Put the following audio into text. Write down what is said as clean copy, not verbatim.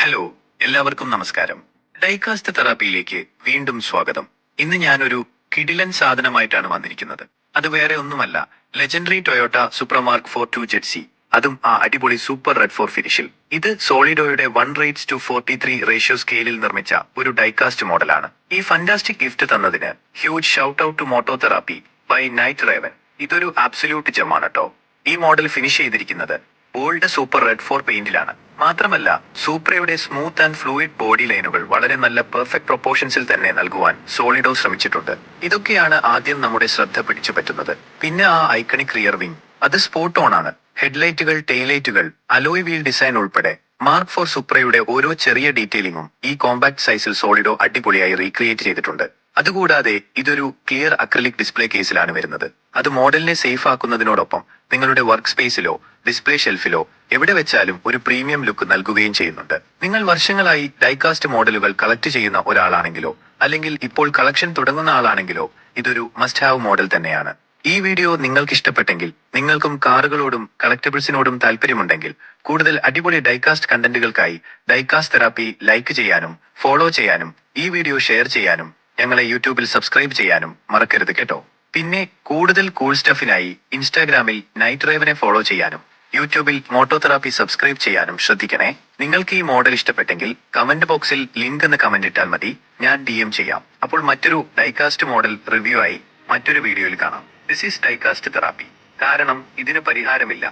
Hello, എല്ലാവർക്കും നമസ്കാരം. Die-cast തെറാപ്പിയിലേക്ക് വീണ്ടും സ്വാഗതം. ഇന്ന് ഞാനൊരു കിടിലൻ സാധനമായിട്ടാണ് വന്നിരിക്കുന്നത്. അത് വേറെ ഒന്നുമല്ല, ലെജൻഡറി ടൊയോട്ട സുപ്രമാർക്ക് 42 ജെഡ്സി. അതും ആ അടിപൊളി സൂപ്പർ റെഡ് ഫോർ ഫിനിഷിൽ. ഇത് സോളിഡോയുടെ 1:43 റേഷ്യോ സ്കെയിലിൽ നിർമ്മിച്ച ഒരു ഡൈകാസ്റ്റ് മോഡലാണ്. ഈ ഫന്റാസ്റ്റിക് ഗിഫ്റ്റ് തന്നതിന് huge shout out to Moto Therapy by Night Raven. ഇതൊരു ആബ്സല്യൂട്ട് ജെമാണ് കേട്ടോ. ഈ മോഡൽ ഫിനിഷ് ചെയ്തിരിക്കുന്നത് ബോൾഡ് സൂപ്പർ റെഡ് ഫോർ പെയിന്റിലാണ്. മാത്രമല്ല, സൂപ്രയുടെ സ്മൂത്ത് ആൻഡ് ഫ്ലൂയിഡ് ബോഡി ലൈനുകൾ വളരെ നല്ല പെർഫെക്റ്റ് പ്രൊപ്പോർഷൻസിൽ തന്നെ നൽകുവാൻ സോളിഡോ ശ്രമിച്ചിട്ടുണ്ട്. ഇതൊക്കെയാണ് ആദ്യം നമ്മുടെ ശ്രദ്ധ പിടിച്ചു പറ്റുന്നത്. പിന്നെ ആ ഐക്കണിക് റിയർ വിങ്, അത് സ്പോട്ട് ഓൺ ആണ്. ഹെഡ്ലൈറ്റുകൾ, ടെയിലൈറ്റുകൾ, അലോയ് വീൽ ഡിസൈൻ ഉൾപ്പെടെ മാർക്ക് ഫോർ സൂപ്രയുടെ ഓരോ ചെറിയ ഡീറ്റെയിലിംഗും ഈ കോമ്പാക്ട് സൈസിൽ സോളിഡോ അടിപൊളിയായി റീക്രിയേറ്റ് ചെയ്തിട്ടുണ്ട്. അതുകൂടാതെ ഇതൊരു ക്ലിയർ അക്രിലിക് ഡിസ്പ്ലേ കേസിലാണ് വരുന്നത്. അത് മോഡലിനെ സേഫ് ആക്കുന്നതിനോടൊപ്പം നിങ്ങളുടെ വർക്ക് സ്പേസിലോ ഡിസ്പ്ലേ ഷെൽഫിലോ എവിടെ വെച്ചാലും ഒരു പ്രീമിയം ലുക്ക് നൽകുകയും ചെയ്യുന്നുണ്ട്. നിങ്ങൾ വർഷങ്ങളായി ഡൈകാസ്റ്റ് മോഡലുകൾ കളക്ട് ചെയ്യുന്ന ഒരാളാണെങ്കിലോ അല്ലെങ്കിൽ ഇപ്പോൾ കളക്ഷൻ തുടങ്ങുന്ന ആളാണെങ്കിലോ ഇതൊരു മസ്റ്റ് ഹാവ് മോഡൽ തന്നെയാണ്. ഈ വീഡിയോ നിങ്ങൾക്ക് ഇഷ്ടപ്പെട്ടെങ്കിൽ, നിങ്ങൾക്കും കാറുകളോടും കളക്ടബിൾസിനോടും താല്പര്യമുണ്ടെങ്കിൽ, കൂടുതൽ അടിപൊളി ഡൈകാസ്റ്റ് കണ്ടന്റുകൾക്കായി ഡൈകാസ്റ്റ് തെറാപ്പി ലൈക്ക് ചെയ്യാനും ഫോളോ ചെയ്യാനും ഈ വീഡിയോ ഷെയർ ചെയ്യാനും ഞങ്ങളെ യൂട്യൂബിൽ സബ്സ്ക്രൈബ് ചെയ്യാനും മറക്കരുത് കേട്ടോ. പിന്നെ കൂടുതൽ കൂൾ സ്റ്റഫിനായി ഇൻസ്റ്റാഗ്രാമിൽ നൈറ്റ് റേവനെ ഫോളോ ചെയ്യാനും യൂട്യൂബിൽ മോട്ടോ തെറാപ്പി സബ്സ്ക്രൈബ് ചെയ്യാനും ശ്രദ്ധിക്കണേ. നിങ്ങൾക്ക് ഈ മോഡൽ ഇഷ്ടപ്പെട്ടെങ്കിൽ കമന്റ് ബോക്സിൽ ലിങ്ക് എന്ന് കമന്റ് ഇട്ടാൽ മതി, ഞാൻ DM ചെയ്യാം. അപ്പോൾ മറ്റൊരു ഡൈകാസ്റ്റ് മോഡൽ റിവ്യൂ ആയി മറ്റൊരു വീഡിയോയിൽ കാണാം. This is die-cast therapy. കാരണം ഇതിന് പരിഹാരമില്ല.